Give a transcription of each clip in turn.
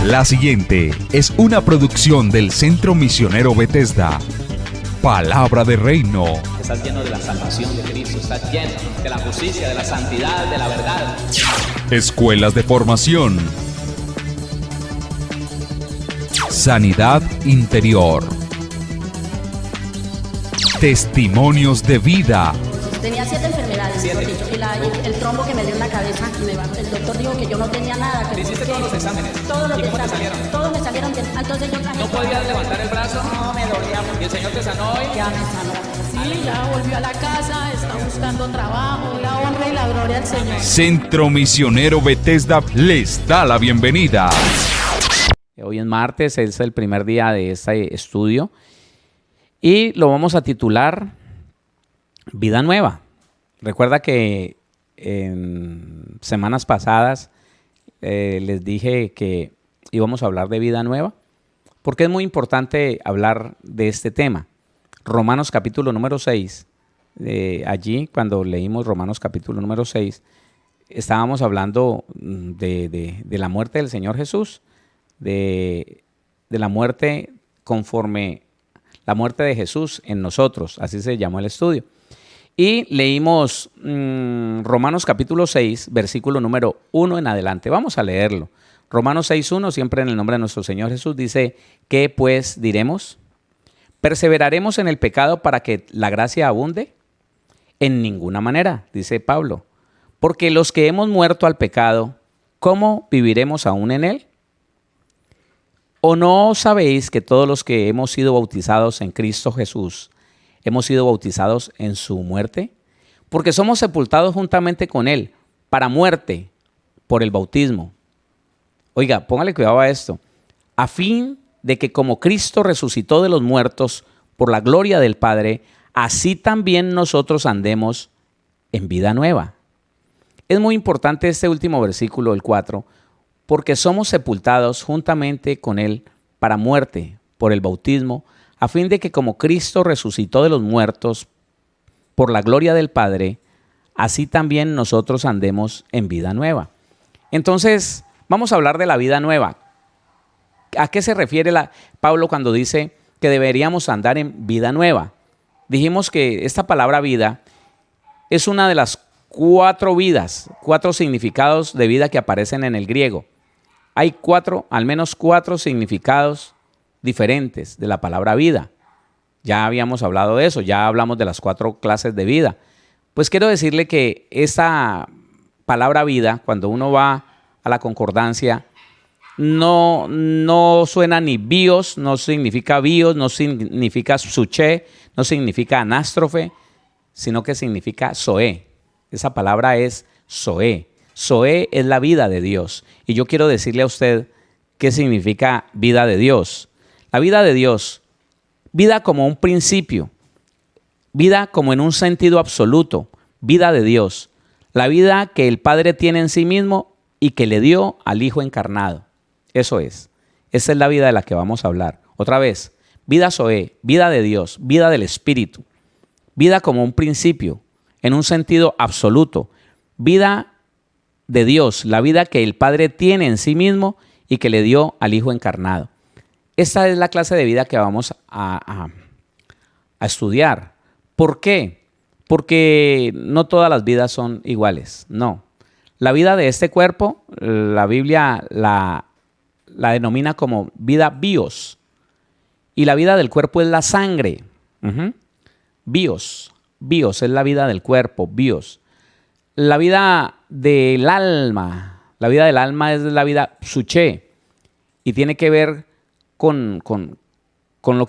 La siguiente es una producción del Centro Misionero Bethesda. Palabra de Reino. Estás lleno de la salvación de Cristo, estás lleno de la justicia, de la santidad, de la verdad. Escuelas de formación. Sanidad interior. Testimonios de vida. Tenía 7 enfermedades, mejor dicho, y el trombo que me dio en la cabeza, el doctor dijo que yo no tenía nada. Que ¿Hiciste todos los exámenes? Todos los ¿Y cómo te exámenes, salieron? todos me salieron bien. Entonces yo traje... ¿No podías levantar el brazo? No, me dolía mucho. ¿Y el Señor te sanó hoy? Ya me sanó. Sí, ya volvió a la casa, está buscando trabajo, la honra y la gloria al Señor. Centro Misionero Bethesda les da la bienvenida. Hoy es martes, es el primer día de este estudio y lo vamos a titular Vida Nueva. Recuerda que en semanas pasadas les dije que íbamos a hablar de vida nueva, porque es muy importante hablar de este tema. Romanos capítulo número 6, allí cuando leímos Romanos capítulo número 6, estábamos hablando de la muerte del Señor Jesús, de la muerte conforme la muerte de Jesús en nosotros, así se llamó el estudio. Y leímos Romanos capítulo 6, versículo número 1 en adelante. Vamos a leerlo. Romanos 6:1, siempre en el nombre de nuestro Señor Jesús, dice: ¿qué pues diremos? ¿Perseveraremos en el pecado para que la gracia abunde? En ninguna manera, dice Pablo. Porque los que hemos muerto al pecado, ¿cómo viviremos aún en él? ¿O no sabéis que todos los que hemos sido bautizados en Cristo Jesús hemos sido bautizados en su muerte? Porque somos sepultados juntamente con él para muerte por el bautismo. Oiga, póngale cuidado a esto. A fin de que como Cristo resucitó de los muertos por la gloria del Padre, así también nosotros andemos en vida nueva. Es muy importante este último versículo, el 4, porque somos sepultados juntamente con él para muerte por el bautismo, a fin de que como Cristo resucitó de los muertos por la gloria del Padre, así también nosotros andemos en vida nueva. Entonces, vamos a hablar de la vida nueva. ¿A qué se refiere Pablo cuando dice que deberíamos andar en vida nueva? Dijimos que esta palabra vida es una de las 4 vidas, 4 significados de vida que aparecen en el griego. Hay al menos 4 significados diferentes de la palabra vida. Ya habíamos hablado de eso, ya hablamos de las 4 clases de vida. Pues quiero decirle que esta palabra vida, cuando uno va a la concordancia, no suena ni bios, no significa bios, no significa psuché, no significa anástrofe, sino que significa zoé. Esa palabra es zoé. Zoé es la vida de Dios. Y yo quiero decirle a usted qué significa vida de Dios. La vida de Dios, vida como un principio, vida como en un sentido absoluto, vida de Dios. La vida que el Padre tiene en sí mismo y que le dio al Hijo encarnado. Eso es. Esa es la vida de la que vamos a hablar. Otra vez, vida zoé, vida de Dios, vida del Espíritu. Vida como un principio, en un sentido absoluto. Vida de Dios, la vida que el Padre tiene en sí mismo y que le dio al Hijo encarnado. Esta es la clase de vida que vamos a estudiar. ¿Por qué? Porque no todas las vidas son iguales, no. La vida de este cuerpo, la Biblia la denomina como vida bios. Y la vida del cuerpo es la sangre. Bios es la vida del cuerpo, bios. La vida del alma es la vida psuché y tiene que ver con lo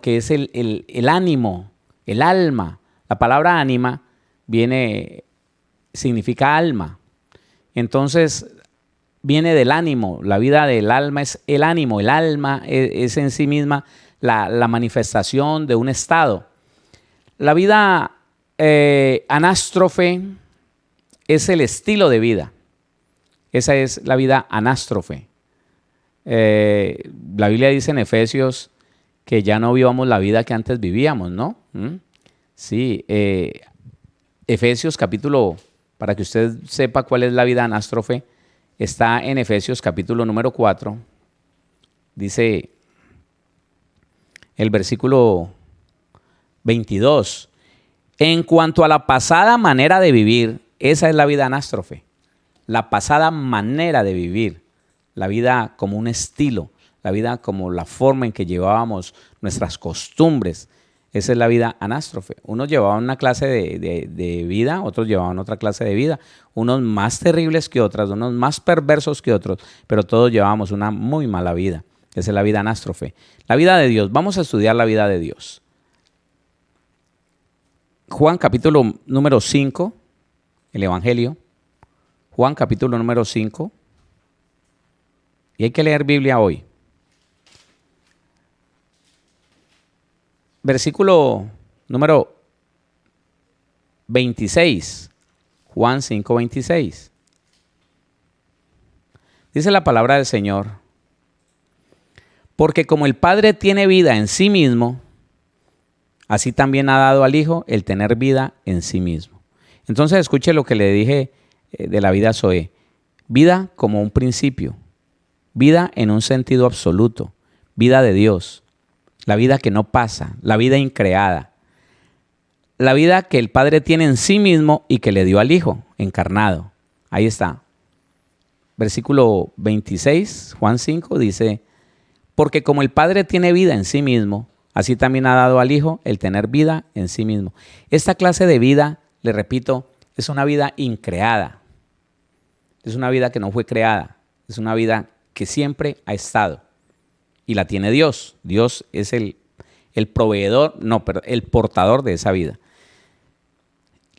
que es el ánimo, el alma. La palabra ánima significa alma. Entonces, viene del ánimo. La vida del alma es el ánimo. El alma es en sí misma la manifestación de un estado. La vida anástrofe es el estilo de vida. Esa es la vida anástrofe. La Biblia dice en Efesios que ya no vivamos la vida que antes vivíamos, ¿no? Sí, Efesios capítulo, para que usted sepa cuál es la vida anástrofe, está en Efesios capítulo número 4, Dice el versículo 22. En cuanto a la pasada manera de vivir, esa es la vida anástrofe. La pasada manera de vivir, la vida como un estilo, la vida como la forma en que llevábamos nuestras costumbres. Esa es la vida anástrofe. Unos llevaban una clase de vida, otros llevaban otra clase de vida. Unos más terribles que otras, unos más perversos que otros, pero todos llevábamos una muy mala vida. Esa es la vida anástrofe. La vida de Dios. Vamos a estudiar la vida de Dios. Juan capítulo número 5, el Evangelio. Juan capítulo número 5. Y hay que leer Biblia hoy. Versículo número 26. Juan 5, 26. Dice la palabra del Señor. Porque como el Padre tiene vida en sí mismo, así también ha dado al Hijo el tener vida en sí mismo. Entonces escuche lo que le dije de la vida Zoe. Vida como un principio. Vida en un sentido absoluto. Vida de Dios. La vida que no pasa. La vida increada. La vida que el Padre tiene en sí mismo y que le dio al Hijo encarnado. Ahí está. Versículo 26, Juan 5 dice, porque como el Padre tiene vida en sí mismo, así también ha dado al Hijo el tener vida en sí mismo. Esta clase de vida, le repito, es una vida increada. Es una vida que no fue creada. Es una vida que siempre ha estado. Y la tiene Dios. Dios es el proveedor, el portador de esa vida.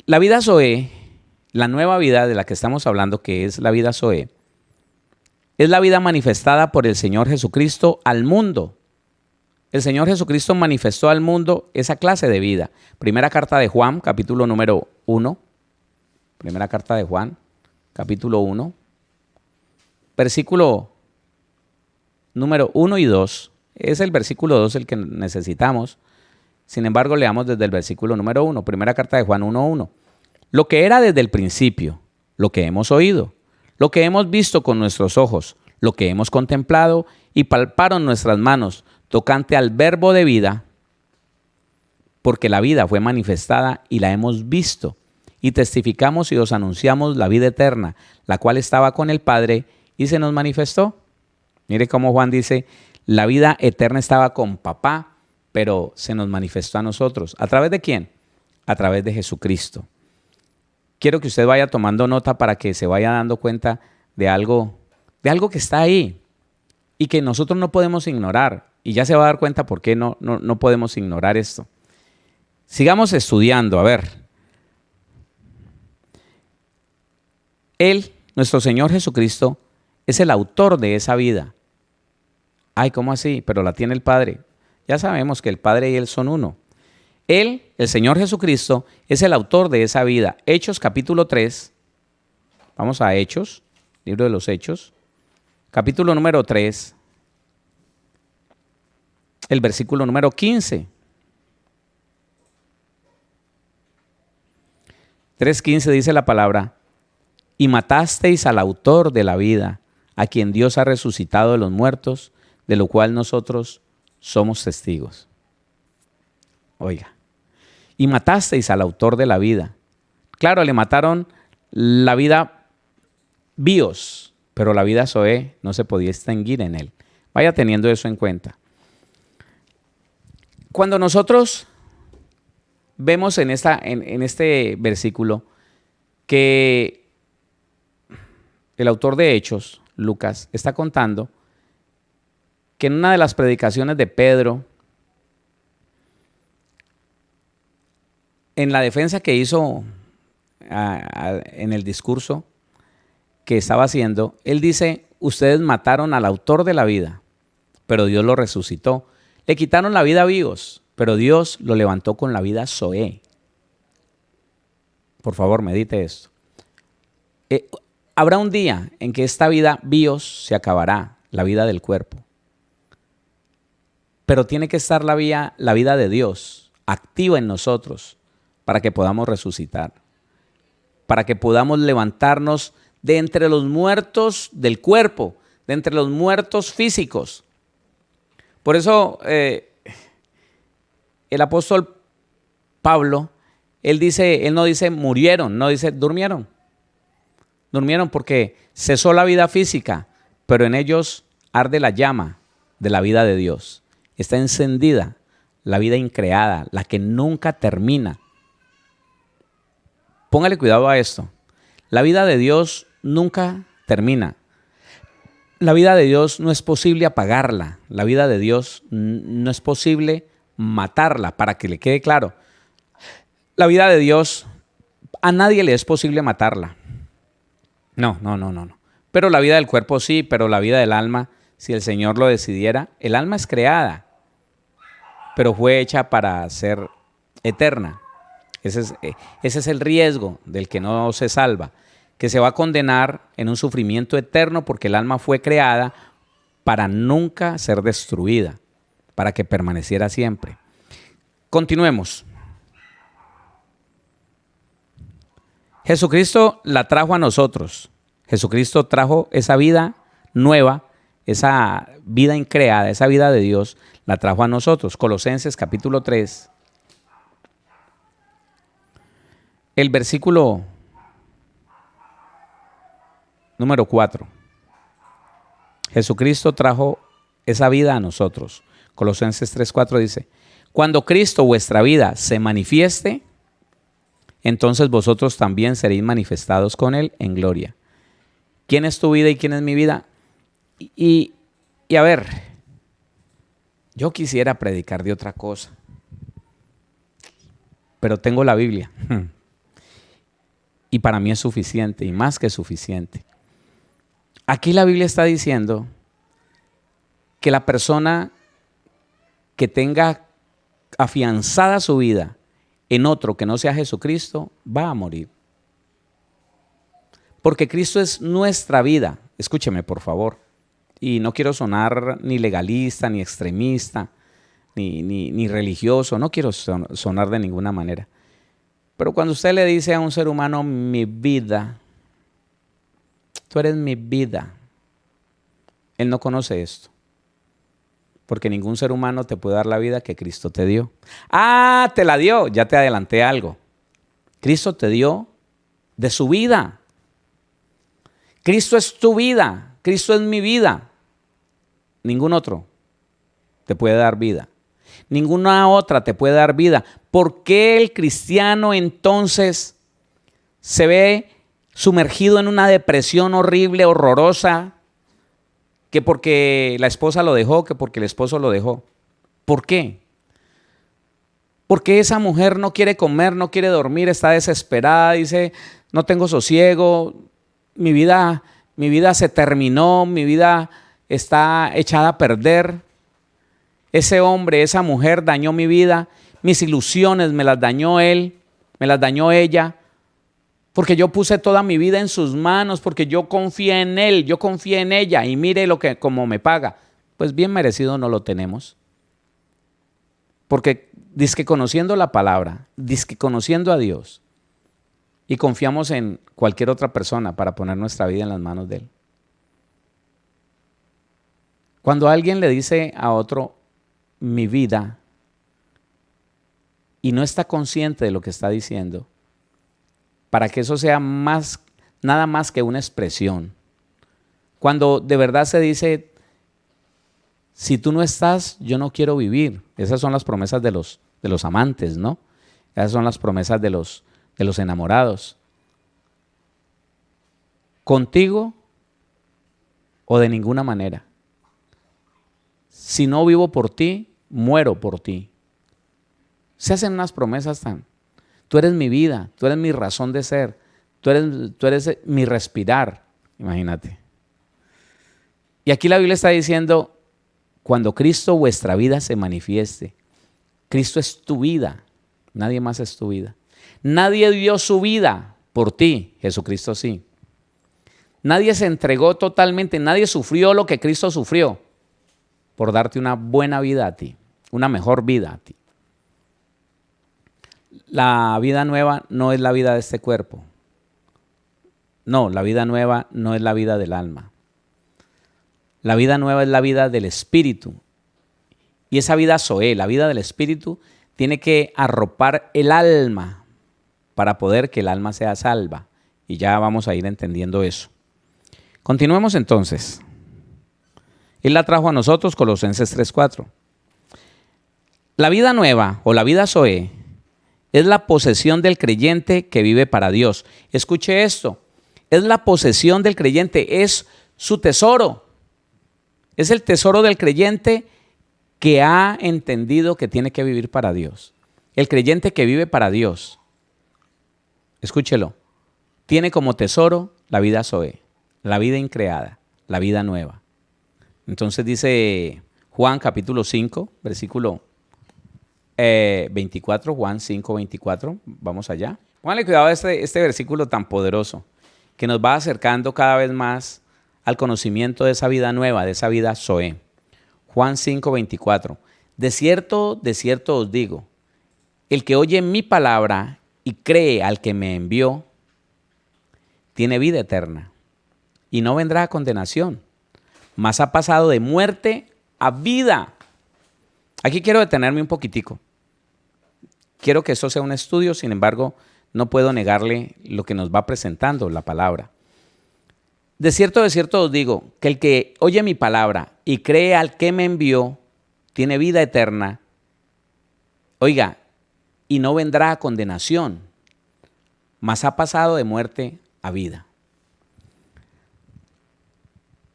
La vida Zoe, la nueva vida de la que estamos hablando, que es la vida Zoe, es la vida manifestada por el Señor Jesucristo al mundo. El Señor Jesucristo manifestó al mundo esa clase de vida. Primera carta de Juan, capítulo número 1. Primera carta de Juan, capítulo 1. Versículo número 1 y 2. Es el versículo 2 el que necesitamos. Sin embargo, leamos desde el versículo número 1. Primera carta de Juan 1:1. Lo que era desde el principio, lo que hemos oído, lo que hemos visto con nuestros ojos, lo que hemos contemplado y palparon nuestras manos, tocante al verbo de vida, porque la vida fue manifestada y la hemos visto, y testificamos y os anunciamos la vida eterna, la cual estaba con el Padre y se nos manifestó. Mire cómo Juan dice, la vida eterna estaba con papá, pero se nos manifestó a nosotros. ¿A través de quién? A través de Jesucristo. Quiero que usted vaya tomando nota para que se vaya dando cuenta de algo que está ahí y que nosotros no podemos ignorar. Y ya se va a dar cuenta por qué no podemos ignorar esto. Sigamos estudiando, a ver. Él, nuestro Señor Jesucristo, es el autor de esa vida. Ay, ¿cómo así? Pero la tiene el Padre. Ya sabemos que el Padre y Él son uno. Él, el Señor Jesucristo, es el autor de esa vida. Hechos capítulo 3. Vamos a Hechos, libro de los Hechos. Capítulo número 3. El versículo número 15. 3:15 dice la palabra, y matasteis al autor de la vida, a quien Dios ha resucitado de los muertos, de lo cual nosotros somos testigos. Oiga, y matasteis al autor de la vida. Claro, le mataron la vida bios, pero la vida Zoe no se podía extinguir en él. Vaya teniendo eso en cuenta. Cuando nosotros vemos en este versículo que el autor de Hechos, Lucas, está contando que en una de las predicaciones de Pedro, en la defensa que hizo en el discurso que estaba haciendo, él dice, ustedes mataron al autor de la vida, pero Dios lo resucitó. Le quitaron la vida vivos, pero Dios lo levantó con la vida Zoe. Por favor, medite esto. Habrá un día en que esta vida bios se acabará, la vida del cuerpo. Pero tiene que estar la vida de Dios activa en nosotros para que podamos resucitar, para que podamos levantarnos de entre los muertos del cuerpo, de entre los muertos físicos. Por eso el apóstol Pablo, él no dice murieron, no dice durmieron. Durmieron porque cesó la vida física, pero en ellos arde la llama de la vida de Dios. Está encendida la vida increada, la que nunca termina. Póngale cuidado a esto. La vida de Dios nunca termina. La vida de Dios no es posible apagarla. La vida de Dios no es posible matarla, para que le quede claro. La vida de Dios, a nadie le es posible matarla. No. Pero la vida del cuerpo sí, pero la vida del alma, si el Señor lo decidiera, el alma es creada, pero fue hecha para ser eterna. Ese es el riesgo del que no se salva, que se va a condenar en un sufrimiento eterno porque el alma fue creada para nunca ser destruida, para que permaneciera siempre. Continuemos. Jesucristo la trajo a nosotros. Jesucristo trajo esa vida nueva, esa vida increada, esa vida de Dios, la trajo a nosotros. Colosenses capítulo 3, el versículo número 4. Jesucristo trajo esa vida a nosotros. Colosenses 3:4 dice: cuando Cristo vuestra vida se manifieste, entonces vosotros también seréis manifestados con Él en gloria. ¿Quién es tu vida y quién es mi vida? Y a ver, yo quisiera predicar de otra cosa, pero tengo la Biblia. Y para mí es suficiente, y más que suficiente. Aquí la Biblia está diciendo que la persona que tenga afianzada su vida en otro que no sea Jesucristo, va a morir. Porque Cristo es nuestra vida. Escúcheme, por favor. Y no quiero sonar ni legalista, ni extremista, ni religioso. No quiero sonar de ninguna manera. Pero cuando usted le dice a un ser humano, mi vida, tú eres mi vida, él no conoce esto. Porque ningún ser humano te puede dar la vida que Cristo te dio. Ah, te la dio, ya te adelanté algo. Cristo te dio de su vida. Cristo es tu vida, Cristo es mi vida. Ningún otro te puede dar vida. Ninguna otra te puede dar vida. ¿Por qué el cristiano entonces se ve sumergido en una depresión horrible, horrorosa? Que porque la esposa lo dejó, que porque el esposo lo dejó. ¿Por qué? Porque esa mujer no quiere comer, no quiere dormir, está desesperada, dice, no tengo sosiego, mi vida se terminó, mi vida está echada a perder. Ese hombre, esa mujer dañó mi vida, mis ilusiones me las dañó él, me las dañó ella. Porque yo puse toda mi vida en sus manos, porque yo confié en él, yo confié en ella y mire como me paga. Pues bien merecido no lo tenemos. Porque dizque conociendo la palabra, dizque conociendo a Dios y confiamos en cualquier otra persona para poner nuestra vida en las manos de él. Cuando alguien le dice a otro, mi vida, y no está consciente de lo que está diciendo, para que eso sea nada más que una expresión. Cuando de verdad se dice, si tú no estás, yo no quiero vivir. Esas son las promesas de los amantes, ¿no? Esas son las promesas de los enamorados. Contigo o de ninguna manera. Si no vivo por ti, muero por ti. Se hacen unas promesas tú eres mi vida, tú eres mi razón de ser, tú eres mi respirar, imagínate. Y aquí la Biblia está diciendo, cuando Cristo vuestra vida se manifieste, Cristo es tu vida, nadie más es tu vida. Nadie dio su vida por ti, Jesucristo sí. Nadie se entregó totalmente, nadie sufrió lo que Cristo sufrió por darte una buena vida a ti, una mejor vida a ti. La vida nueva no es la vida de este cuerpo. No, la vida nueva no es la vida del alma. La vida nueva es la vida del espíritu. Y esa vida Zoé, la vida del Espíritu, tiene que arropar el alma para poder que el alma sea salva. Y ya vamos a ir entendiendo eso. Continuemos entonces. Él la trajo a nosotros, Colosenses 3:4. La vida nueva o la vida Zoé es la posesión del creyente que vive para Dios. Escuche esto, es la posesión del creyente, es su tesoro. Es el tesoro del creyente que ha entendido que tiene que vivir para Dios. El creyente que vive para Dios, escúchelo, tiene como tesoro la vida Zoé, la vida increada, la vida nueva. Entonces dice Juan capítulo 5, versículo 24, Juan 5, 24, vamos allá. Póngale cuidado a este versículo tan poderoso que nos va acercando cada vez más al conocimiento de esa vida nueva, de esa vida Zoé. Juan 5, 24. De cierto os digo, el que oye mi palabra y cree al que me envió, tiene vida eterna y no vendrá a condenación, mas ha pasado de muerte a vida. Aquí quiero detenerme un poquitico. Quiero que esto sea un estudio, sin embargo, no puedo negarle lo que nos va presentando la palabra. De cierto os digo, que el que oye mi palabra y cree al que me envió, tiene vida eterna. Oiga, y no vendrá a condenación, mas ha pasado de muerte a vida.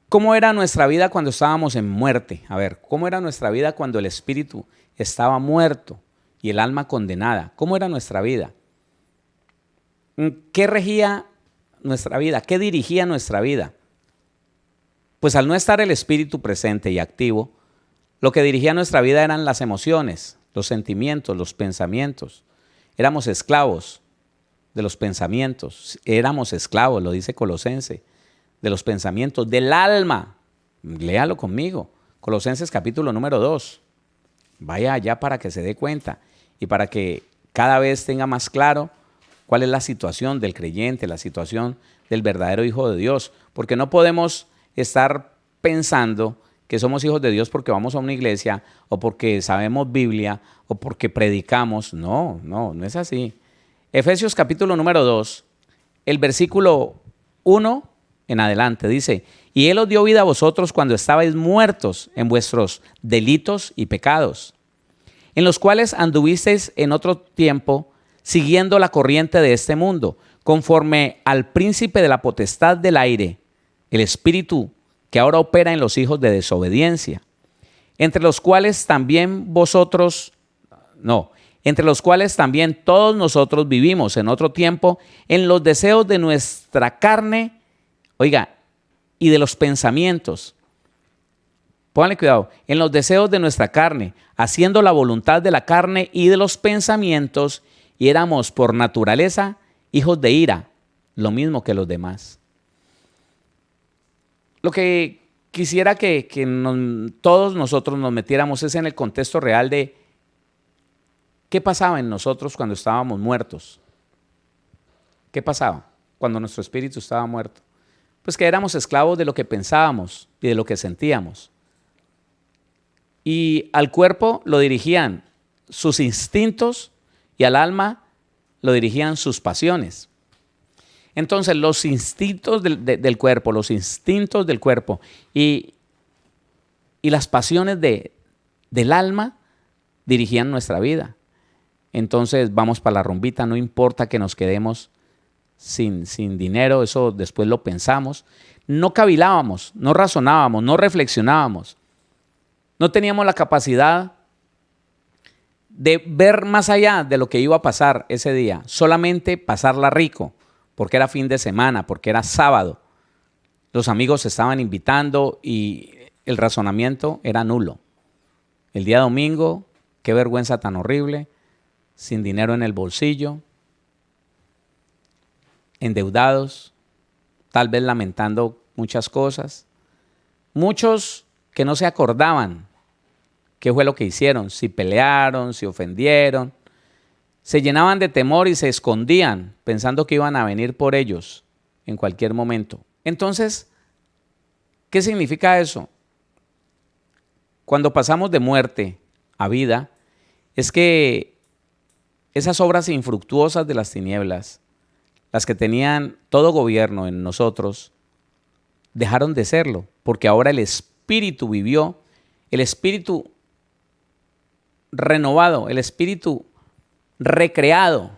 ¿Cómo era nuestra vida cuando estábamos en muerte? A ver, ¿cómo era nuestra vida cuando el espíritu estaba muerto y el alma condenada? ¿Cómo era nuestra vida? ¿Qué regía nuestra vida? ¿Qué dirigía nuestra vida? Pues al no estar el espíritu presente y activo, lo que dirigía nuestra vida eran las emociones, los sentimientos, los pensamientos. Éramos esclavos de los pensamientos, éramos esclavos, lo dice Colosenses, de los pensamientos, del alma. Léalo conmigo, Colosenses capítulo número 2. Vaya allá para que se dé cuenta y para que cada vez tenga más claro cuál es la situación del creyente, la situación del verdadero hijo de Dios. Porque no podemos estar pensando que somos hijos de Dios porque vamos a una iglesia o porque sabemos Biblia o porque predicamos. No es así. Efesios capítulo número 2, el versículo 1 en adelante dice: y Él os dio vida a vosotros cuando estabais muertos en vuestros delitos y pecados, en los cuales anduvisteis en otro tiempo, siguiendo la corriente de este mundo, conforme al príncipe de la potestad del aire, el espíritu que ahora opera en los hijos de desobediencia, entre los cuales también todos nosotros vivimos en otro tiempo en los deseos de nuestra carne, oiga, y de los pensamientos. Pónganle cuidado, en los deseos de nuestra carne, haciendo la voluntad de la carne y de los pensamientos, y éramos por naturaleza hijos de ira, lo mismo que los demás. Lo que quisiera que todos nosotros nos metiéramos es en el contexto real de qué pasaba en nosotros cuando estábamos muertos. ¿Qué pasaba cuando nuestro espíritu estaba muerto? Pues que éramos esclavos de lo que pensábamos y de lo que sentíamos. Y al cuerpo lo dirigían sus instintos y al alma lo dirigían sus pasiones. Entonces los instintos del cuerpo, y las pasiones del alma dirigían nuestra vida. Entonces vamos para la rumbita, no importa que nos quedemos sin dinero, eso después lo pensamos. No cavilábamos, no razonábamos, no reflexionábamos. No teníamos la capacidad de ver más allá de lo que iba a pasar ese día, solamente pasarla rico, porque era fin de semana, porque era sábado. Los amigos se estaban invitando y el razonamiento era nulo. El día domingo, qué vergüenza tan horrible, sin dinero en el bolsillo, endeudados, tal vez lamentando muchas cosas. Muchos que no se acordaban qué fue lo que hicieron, si pelearon, si ofendieron. Se llenaban de temor y se escondían pensando que iban a venir por ellos en cualquier momento. Entonces, ¿qué significa eso? Cuando pasamos de muerte a vida es que esas obras infructuosas de las tinieblas, las que tenían todo gobierno en nosotros, dejaron de serlo, porque ahora el Espíritu vivió, el Espíritu renovado, el Espíritu recreado.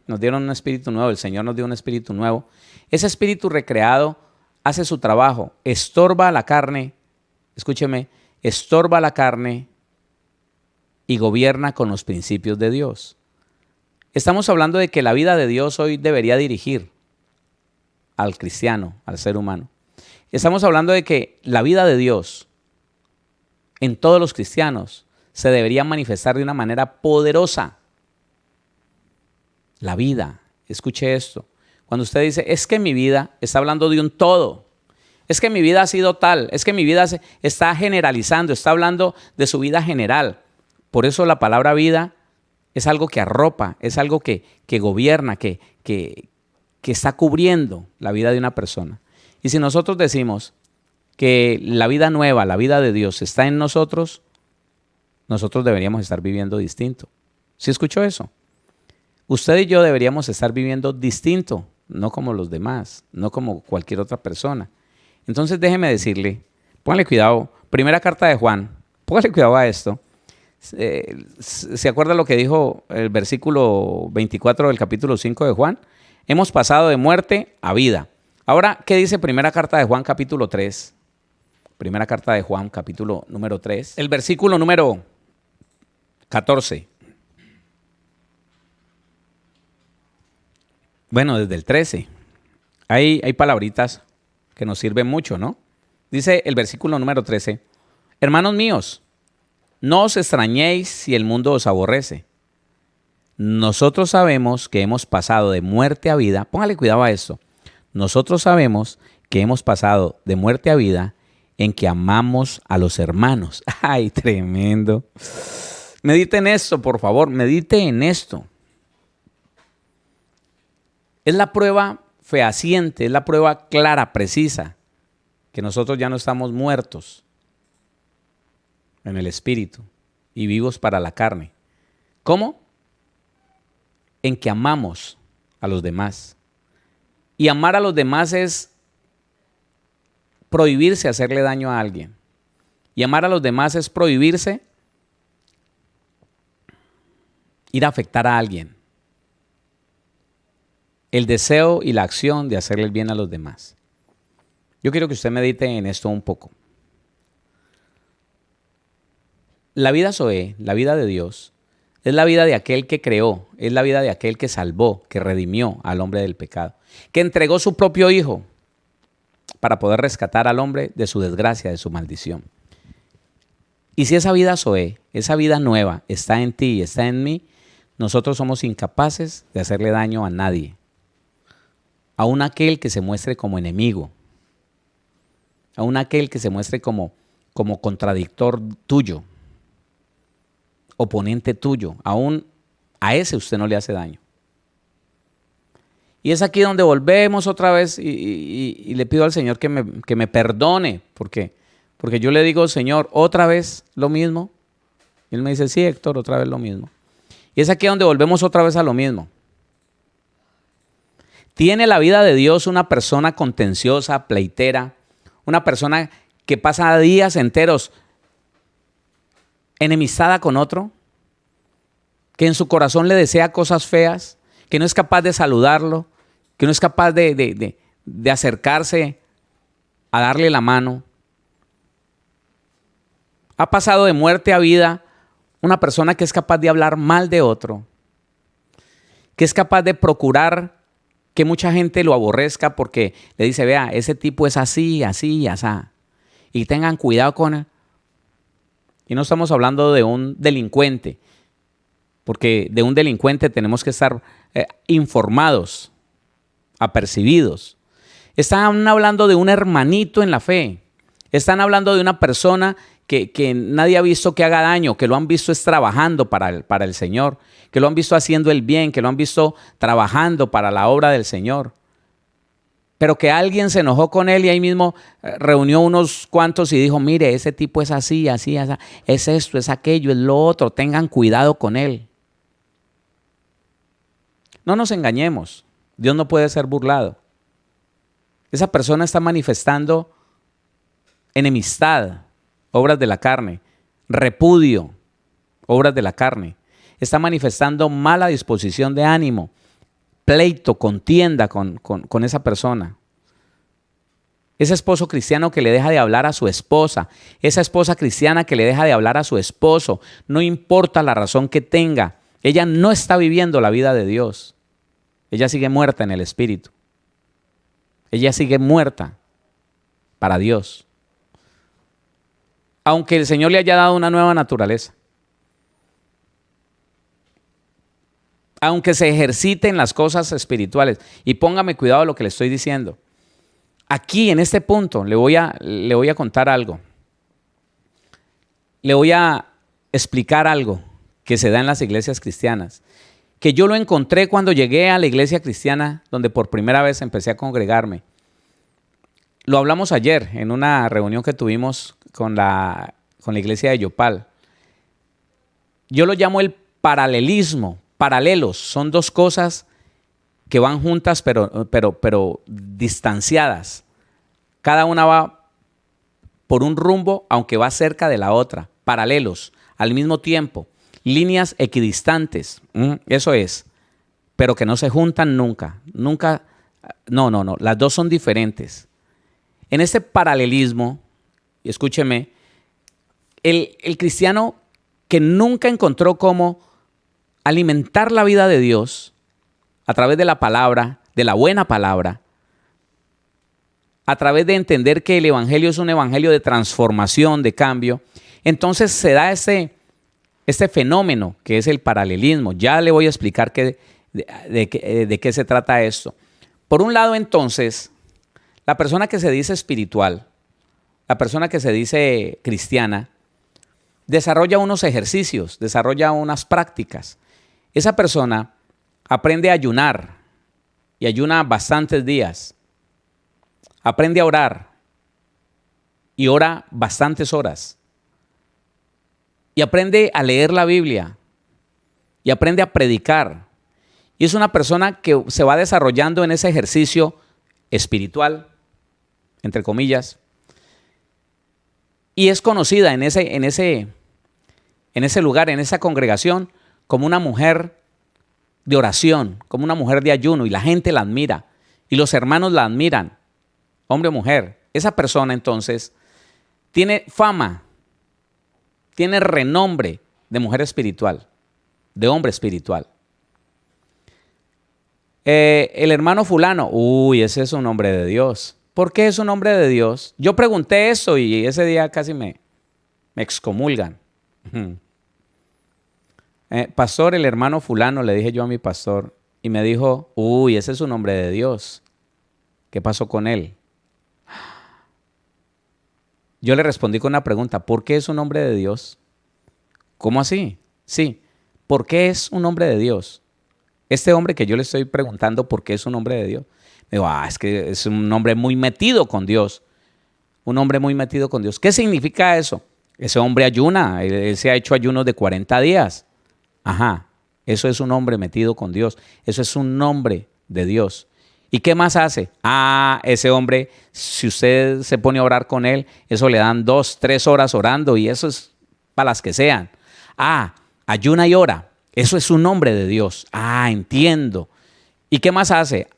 Nos dieron un espíritu nuevo, el Señor nos dio un espíritu nuevo. Ese espíritu recreado hace su trabajo, estorba a la carne, escúcheme, estorba a la carne y gobierna con los principios de Dios. Estamos hablando de que la vida de Dios hoy debería dirigir al cristiano, al ser humano. Estamos hablando de que la vida de Dios en todos los cristianos se debería manifestar de una manera poderosa. La vida, escuche esto. Cuando usted dice, es que mi vida, está hablando de un todo. Es que mi vida ha sido tal, es que mi vida está generalizando, está hablando de su vida general. Por eso la palabra vida es algo que arropa, es algo que gobierna, que está cubriendo la vida de una persona. Y si nosotros decimos que la vida nueva, la vida de Dios está en nosotros, nosotros deberíamos estar viviendo distinto. ¿Sí escuchó eso? Usted y yo deberíamos estar viviendo distinto, no como los demás, no como cualquier otra persona. Entonces déjeme decirle, póngale cuidado, primera carta de Juan, póngale cuidado a esto. ¿Se acuerda lo que dijo el versículo 24 del capítulo 5 de Juan? Hemos pasado de muerte a vida. Ahora, ¿qué dice primera carta de Juan capítulo 3? Primera carta de Juan capítulo número 3, el versículo número 14. Bueno, desde el 13. Hay palabritas que nos sirven mucho, ¿no? Dice el versículo número 13. Hermanos míos, no os extrañéis si el mundo os aborrece. Nosotros sabemos que hemos pasado de muerte a vida. Póngale cuidado a esto. Nosotros sabemos que hemos pasado de muerte a vida en que amamos a los hermanos. ¡Ay, tremendo! Medite en esto, por favor, medite en esto. Es la prueba fehaciente, es la prueba clara, precisa, que nosotros ya no estamos muertos en el espíritu y vivos para la carne. ¿Cómo? En que amamos a los demás. Y amar a los demás es prohibirse hacerle daño a alguien. Y amar a los demás es prohibirse ir a afectar a alguien. El deseo y la acción de hacerle el bien a los demás. Yo quiero que usted medite en esto un poco. La vida Zoé, la vida de Dios, es la vida de aquel que creó, es la vida de aquel que salvó, que redimió al hombre del pecado, que entregó su propio hijo para poder rescatar al hombre de su desgracia, de su maldición. Y si esa vida Zoé, esa vida nueva está en ti y está en mí, nosotros somos incapaces de hacerle daño a nadie. Aún aquel que se muestre como enemigo, aún aquel que se muestre como contradictor tuyo, oponente tuyo, aún a ese usted no le hace daño. Y es aquí donde volvemos otra vez y le pido al Señor que me perdone, porque yo le digo, Señor, otra vez lo mismo. Y Él me dice, sí, Héctor, otra vez lo mismo. Y es aquí donde volvemos otra vez a lo mismo. ¿Tiene la vida de Dios una persona contenciosa, pleitera, una persona que pasa días enteros enemistada con otro, que en su corazón le desea cosas feas, que no es capaz de saludarlo, que no es capaz de acercarse a darle la mano? Ha pasado de muerte a vida una persona que es capaz de hablar mal de otro, que es capaz de procurar que mucha gente lo aborrezca porque le dice, vea, ese tipo es así, así y así. Y tengan cuidado con él. Y no estamos hablando de un delincuente, porque de un delincuente tenemos que estar informados, apercibidos. Están hablando de un hermanito en la fe. Están hablando de una persona que nadie ha visto que haga daño, que lo han visto es trabajando para el Señor, que lo han visto haciendo el bien, que lo han visto trabajando para la obra del Señor. pero que alguien se enojó con él y ahí mismo reunió unos cuantos y dijo, mire, ese tipo es así, así, así, es esto, es aquello, es lo otro, tengan cuidado con él. No nos engañemos, Dios no puede ser burlado. Esa persona está manifestando enemistad, obras de la carne, repudio, obras de la carne. Está manifestando mala disposición de ánimo, pleito, contienda con esa persona. Ese esposo cristiano que le deja de hablar a su esposa, esa esposa cristiana que le deja de hablar a su esposo, no importa la razón que tenga, ella no está viviendo la vida de Dios. Ella sigue muerta en el espíritu. Ella sigue muerta para Dios. Aunque el Señor le haya dado una nueva naturaleza. Aunque se ejercite en las cosas espirituales. Y póngame cuidado lo que le estoy diciendo. Aquí, en este punto, le voy a contar algo. Le voy a explicar algo que se da en las iglesias cristianas. Que yo lo encontré cuando llegué a la iglesia cristiana, donde por primera vez empecé a congregarme. Lo hablamos ayer en una reunión que tuvimos con la iglesia de Yopal. Yo lo llamo el paralelismo. Paralelos, son dos cosas que van juntas pero distanciadas. Cada una va por un rumbo, aunque va cerca de la otra. Paralelos, al mismo tiempo. Líneas equidistantes, eso es, pero que no se juntan nunca. Nunca, no, las dos son diferentes. En este paralelismo, y escúcheme, el cristiano que nunca encontró cómo alimentar la vida de Dios a través de la palabra, de la buena palabra, a través de entender que el evangelio es un evangelio de transformación, de cambio, entonces se da este fenómeno que es el paralelismo. Ya le voy a explicar de qué se trata esto. Por un lado, entonces, la persona que se dice espiritual, la persona que se dice cristiana, desarrolla unos ejercicios, desarrolla unas prácticas. Esa persona aprende a ayunar y ayuna bastantes días. Aprende a orar y ora bastantes horas. Y aprende a leer la Biblia y aprende a predicar. Y es una persona que se va desarrollando en ese ejercicio espiritual, entre comillas, y es conocida en ese lugar, en esa congregación, como una mujer de oración, como una mujer de ayuno, y la gente la admira, y los hermanos la admiran, hombre o mujer. Esa persona entonces tiene fama, tiene renombre de mujer espiritual, de hombre espiritual. El hermano fulano, ese es un hombre de Dios. ¿Por qué es un hombre de Dios? Yo pregunté eso y ese día casi me excomulgan. Pastor, el hermano fulano, le dije yo a mi pastor, y me dijo, ese es un hombre de Dios. ¿Qué pasó con él? Yo le respondí con una pregunta, ¿por qué es un hombre de Dios? ¿Cómo así? Sí, ¿por qué es un hombre de Dios? Este hombre que yo le estoy preguntando, ¿por qué es un hombre de Dios? Me dijo, es que es un hombre muy metido con Dios. Un hombre muy metido con Dios. ¿Qué significa eso? Ese hombre ayuna, él se ha hecho ayunos de 40 días. Ajá, eso es un hombre metido con Dios. Eso es un hombre de Dios. ¿Y qué más hace? Ese hombre, si usted se pone a orar con él, eso le dan 2, 3 horas orando y eso es para las que sean. Ayuna y ora. Eso es un hombre de Dios. Entiendo. ¿Y qué más hace?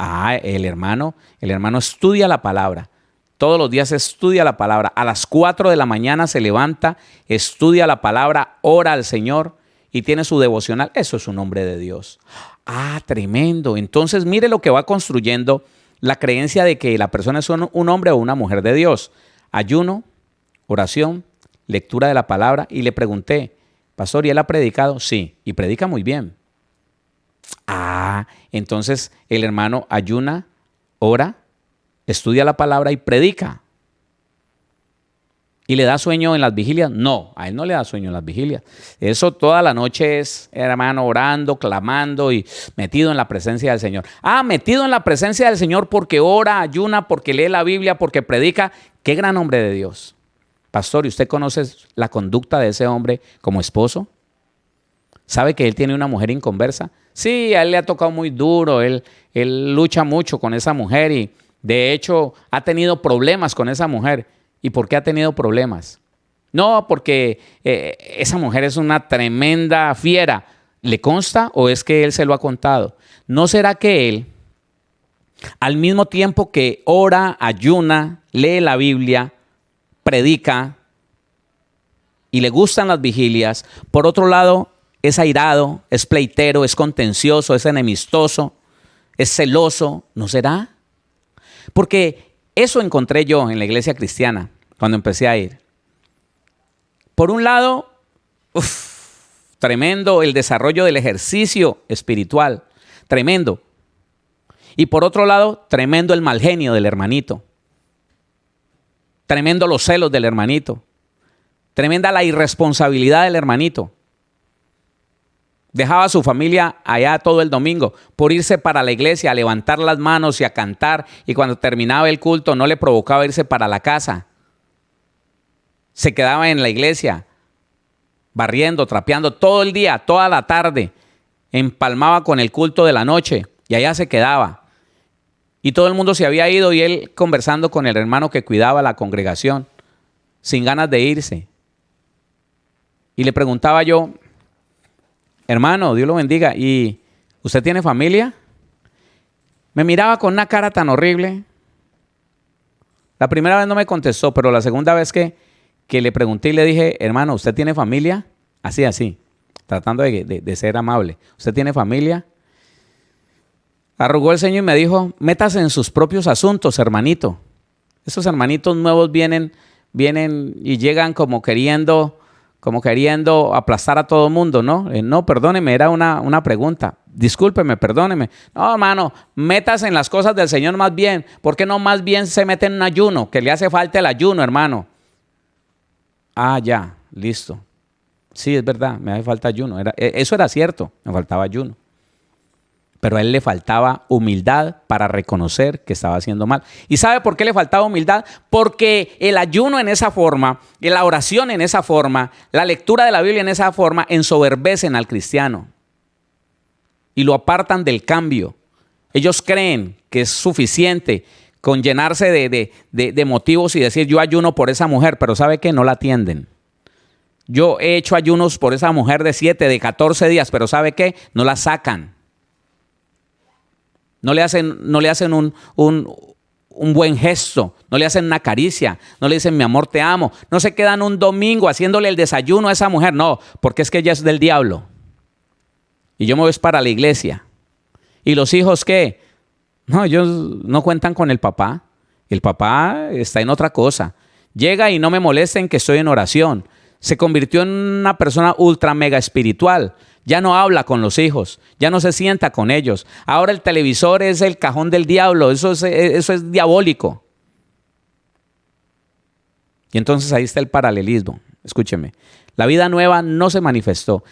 El hermano estudia la palabra. Todos los días estudia la palabra. A las 4 de la mañana se levanta, estudia la palabra, ora al Señor y tiene su devocional. Eso es un hombre de Dios. Tremendo. Entonces mire lo que va construyendo la creencia de que la persona es un hombre o una mujer de Dios. Ayuno, oración, lectura de la palabra. Y le pregunté, pastor, ¿y él ha predicado? Sí, y predica muy bien. Entonces el hermano ayuna, ora, estudia la palabra y predica. ¿Y le da sueño en las vigilias? No, a él no le da sueño en las vigilias. Eso toda la noche es, hermano, orando, clamando y metido en la presencia del Señor. Metido en la presencia del Señor porque ora, ayuna, porque lee la Biblia, porque predica. ¡Qué gran hombre de Dios! Pastor, ¿y usted conoce la conducta de ese hombre como esposo? ¿Sabe que él tiene una mujer inconversa? Sí, a él le ha tocado muy duro, él lucha mucho con esa mujer y de hecho ha tenido problemas con esa mujer. ¿Y por qué ha tenido problemas? No, porque esa mujer es una tremenda fiera. ¿Le consta o es que él se lo ha contado? ¿No será que él, al mismo tiempo que ora, ayuna, lee la Biblia, predica y le gustan las vigilias, por otro lado es airado, es pleitero, es contencioso, es enemistoso, es celoso? ¿No será? Porque eso encontré yo en la iglesia cristiana cuando empecé a ir. Por un lado, tremendo el desarrollo del ejercicio espiritual, tremendo. Y por otro lado, tremendo el mal genio del hermanito. Tremendo los celos del hermanito. Tremenda la irresponsabilidad del hermanito. Dejaba a su familia allá todo el domingo por irse para la iglesia a levantar las manos y a cantar, y cuando terminaba el culto no le provocaba irse para la casa. Se quedaba en la iglesia barriendo, trapeando todo el día, toda la tarde. Empalmaba con el culto de la noche y allá se quedaba. Y todo el mundo se había ido y él conversando con el hermano que cuidaba la congregación, sin ganas de irse. Y le preguntaba yo: hermano, Dios lo bendiga, ¿y usted tiene familia? Me miraba con una cara tan horrible. La primera vez no me contestó, pero la segunda vez que le pregunté y le dije: hermano, ¿usted tiene familia? Así, tratando de ser amable. ¿Usted tiene familia? Arrugó el ceño y me dijo: métase en sus propios asuntos, hermanito. Esos hermanitos nuevos vienen y llegan como queriendo aplastar a todo el mundo, ¿no? No, perdóneme, era una pregunta. Discúlpeme, perdóneme. No, hermano, métase en las cosas del Señor más bien. ¿Por qué no más bien se mete en un ayuno? Que le hace falta el ayuno, hermano. Ya, listo. Sí, es verdad, me hace falta ayuno. Eso era cierto, me faltaba ayuno. Pero a él le faltaba humildad para reconocer que estaba haciendo mal. ¿Y sabe por qué le faltaba humildad? Porque el ayuno en esa forma, y la oración en esa forma, la lectura de la Biblia en esa forma, ensoberbecen al cristiano y lo apartan del cambio. Ellos creen que es suficiente con llenarse de motivos y decir: yo ayuno por esa mujer, pero ¿sabe qué? No la atienden. Yo he hecho ayunos por esa mujer de 7, de 14 días, pero ¿sabe qué? No la sacan. No le hacen un buen gesto, no le hacen una caricia, no le dicen: mi amor, te amo. No se quedan un domingo haciéndole el desayuno a esa mujer, no, porque es que ella es del diablo. Y yo me voy para la iglesia. ¿Y los hijos qué? No, ellos no cuentan con el papá. El papá está en otra cosa. Llega y no me molesten que estoy en oración. Se convirtió en una persona ultra mega espiritual. Ya no habla con los hijos, ya no se sienta con ellos. Ahora el televisor es el cajón del diablo, eso es diabólico. Y entonces ahí está el paralelismo. Escúcheme, la vida nueva no se manifestó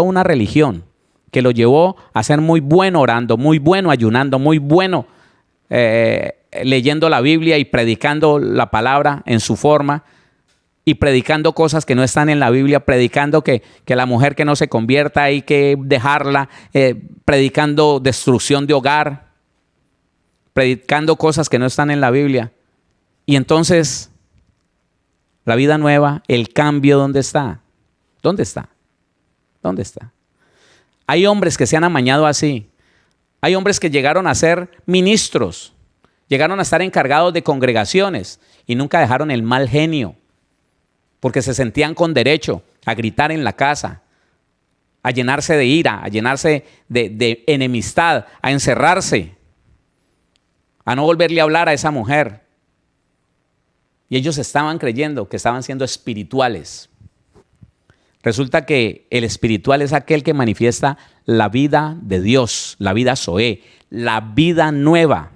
una religión que lo llevó a ser muy bueno orando, muy bueno ayunando, muy bueno leyendo la Biblia y predicando la palabra en su forma. Y predicando cosas que no están en la Biblia, predicando que la mujer que no se convierta hay que dejarla, predicando destrucción de hogar, predicando cosas que no están en la Biblia. Y entonces, la vida nueva, el cambio, ¿dónde está? ¿Dónde está? ¿Dónde está? Hay hombres que se han amañado así. Hay hombres que llegaron a ser ministros, llegaron a estar encargados de congregaciones y nunca dejaron el mal genio. Porque se sentían con derecho a gritar en la casa, a llenarse de ira, a llenarse de enemistad, a encerrarse, a no volverle a hablar a esa mujer. Y ellos estaban creyendo que estaban siendo espirituales. Resulta que el espiritual es aquel que manifiesta la vida de Dios, la vida Zoé, la vida nueva.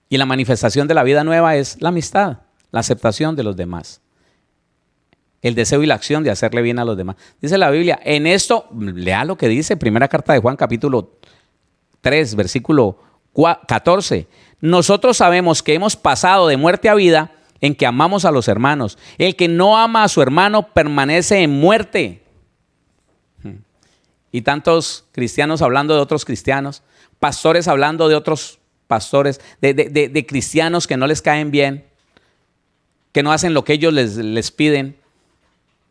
Y la manifestación de la vida nueva es la amistad, la aceptación de los demás, el deseo y la acción de hacerle bien a los demás. Dice la Biblia, en esto, lea lo que dice, primera carta de Juan, capítulo 3, versículo 14. Nosotros sabemos que hemos pasado de muerte a vida en que amamos a los hermanos. El que no ama a su hermano permanece en muerte. Y tantos cristianos hablando de otros cristianos, pastores hablando de otros pastores, de cristianos que no les caen bien, que no hacen lo que ellos les piden,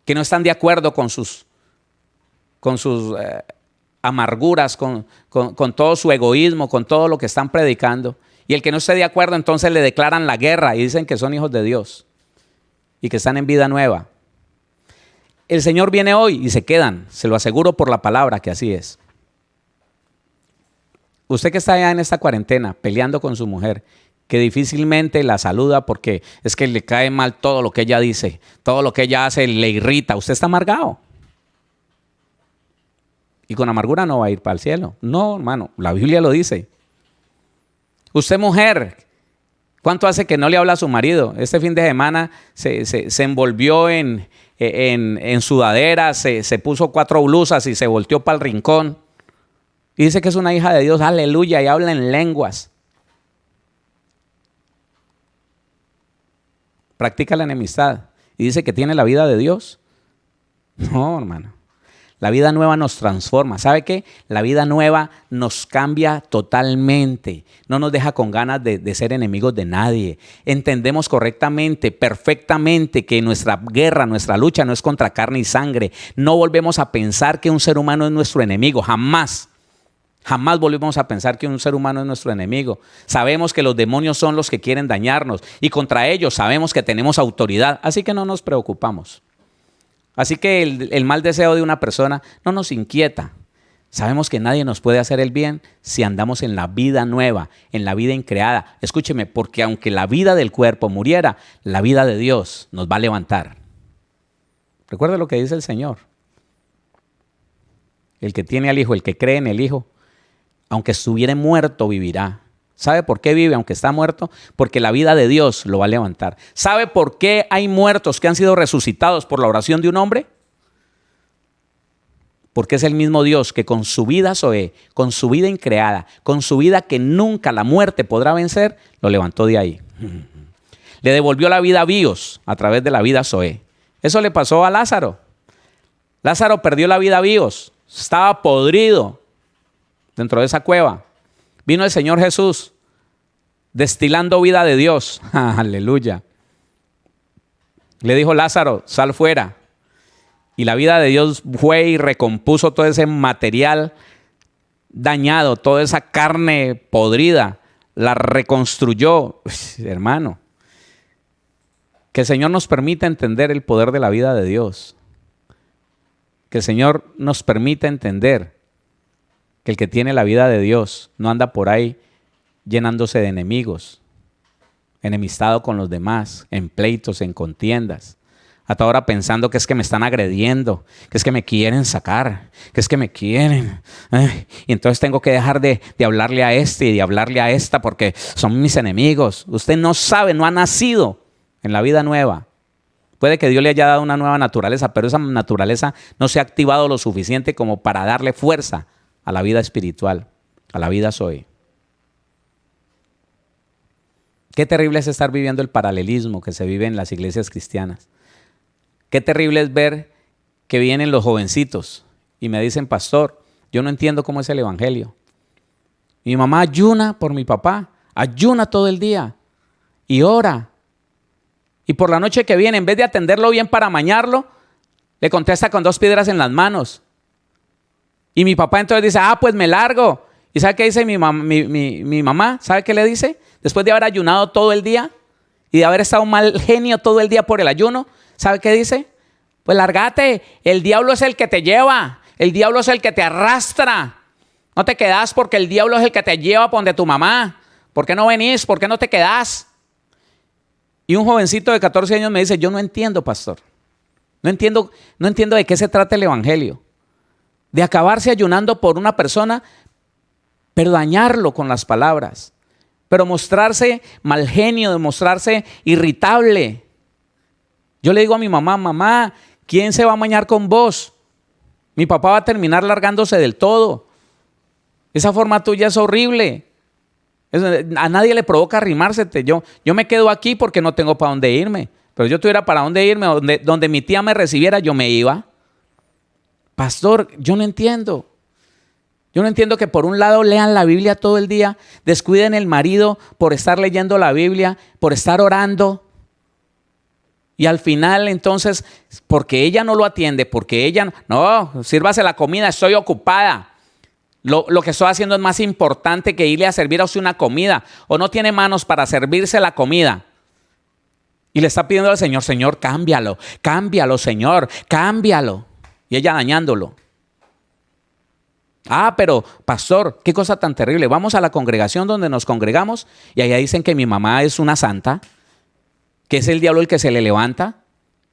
que no están de acuerdo con sus amarguras, con todo su egoísmo, con todo lo que están predicando. Y el que no esté de acuerdo, entonces le declaran la guerra y dicen que son hijos de Dios y que están en vida nueva. El Señor viene hoy y se quedan, se lo aseguro por la palabra que así es. Usted que está allá en esta cuarentena peleando con su mujer, que difícilmente la saluda porque es que le cae mal todo lo que ella dice, todo lo que ella hace le irrita, usted está amargado. Y con amargura no va a ir para el cielo. No, hermano, la Biblia lo dice. Usted mujer, ¿cuánto hace que no le habla a su marido? Este fin de semana se envolvió en sudaderas, se puso 4 blusas y se volteó para el rincón. Y dice que es una hija de Dios, aleluya, y habla en lenguas. Practica la enemistad y dice que tiene la vida de Dios. No, hermano. La vida nueva nos transforma. ¿Sabe qué? La vida nueva nos cambia totalmente. No nos deja con ganas de ser enemigos de nadie. Entendemos correctamente, perfectamente que nuestra guerra, nuestra lucha no es contra carne y sangre. No volvemos a pensar que un ser humano es nuestro enemigo. Jamás. Jamás volvemos a pensar que un ser humano es nuestro enemigo. Sabemos que los demonios son los que quieren dañarnos y contra ellos sabemos que tenemos autoridad. Así que no nos preocupamos. Así que el mal deseo de una persona no nos inquieta. Sabemos que nadie nos puede hacer el bien si andamos en la vida nueva, en la vida increada. Escúcheme, porque aunque la vida del cuerpo muriera, la vida de Dios nos va a levantar. Recuerda lo que dice el Señor. El que tiene al Hijo, el que cree en el Hijo, aunque estuviera muerto, vivirá. ¿Sabe por qué vive aunque está muerto? Porque la vida de Dios lo va a levantar. ¿Sabe por qué hay muertos que han sido resucitados por la oración de un hombre? Porque es el mismo Dios que con su vida Zoé, con su vida increada, con su vida que nunca la muerte podrá vencer, lo levantó de ahí. Le devolvió la vida a Bios a través de la vida Zoé. Eso le pasó a Lázaro. Lázaro perdió la vida a Bios. Estaba podrido dentro de esa cueva. Vino el Señor Jesús destilando vida de Dios. Aleluya. Le dijo: Lázaro, sal fuera. Y la vida de Dios fue y recompuso todo ese material dañado, toda esa carne podrida, la reconstruyó. Hermano, que el Señor nos permita entender el poder de la vida de Dios. Que el Señor nos permita entender que el que tiene la vida de Dios no anda por ahí llenándose de enemigos, enemistado con los demás, en pleitos, en contiendas. Hasta ahora pensando que es que me están agrediendo, que es que me quieren sacar, que es que me quieren. Y entonces tengo que dejar de hablarle a este y de hablarle a esta porque son mis enemigos. Usted no sabe, no ha nacido en la vida nueva. Puede que Dios le haya dado una nueva naturaleza, pero esa naturaleza no se ha activado lo suficiente como para darle fuerza a la vida espiritual, a la vida Zoé. Qué terrible es estar viviendo el paralelismo que se vive en las iglesias cristianas. Qué terrible es ver que vienen los jovencitos y me dicen: pastor, yo no entiendo cómo es el evangelio. Mi mamá ayuna por mi papá, ayuna todo el día y ora. Y por la noche que viene, en vez de atenderlo bien para amañarlo, le contesta con 2 piedras en las manos. Y mi papá entonces dice: pues me largo. ¿Y sabe qué dice mi mamá? ¿Sabe qué le dice? Después de haber ayunado todo el día y de haber estado mal genio todo el día por el ayuno, ¿sabe qué dice? Pues lárgate, el diablo es el que te lleva, el diablo es el que te arrastra. No te quedas porque el diablo es el que te lleva por donde tu mamá. ¿Por qué no venís? ¿Por qué no te quedás? Y un jovencito de 14 años me dice: yo no entiendo, pastor. No entiendo de qué se trata el evangelio. De acabarse ayunando por una persona, pero dañarlo con las palabras. pero mostrarse mal genio, de mostrarse irritable. Yo le digo a mi mamá, mamá, ¿quién se va a mañar con vos? Mi papá va a terminar largándose del todo. Esa forma tuya es horrible. A nadie le provoca arrimársete. Yo me quedo aquí porque no tengo para dónde irme. Pero yo tuviera para dónde irme, donde mi tía me recibiera, yo me iba. Pastor, yo no entiendo. Yo no entiendo que por un lado lean la Biblia todo el día, descuiden el marido por estar leyendo la Biblia, por estar orando. Y al final entonces, porque ella no lo atiende, porque ella no, sírvase la comida, estoy ocupada. Lo que estoy haciendo es más importante que irle a servir a usted una comida. O no tiene manos para servirse la comida. Y le está pidiendo al Señor, Señor, cámbialo, Señor, cámbialo. Y ella dañándolo. Pero pastor, qué cosa tan terrible. Vamos a la congregación donde nos congregamos y allá dicen que mi mamá es una santa, que es el diablo el que se le levanta,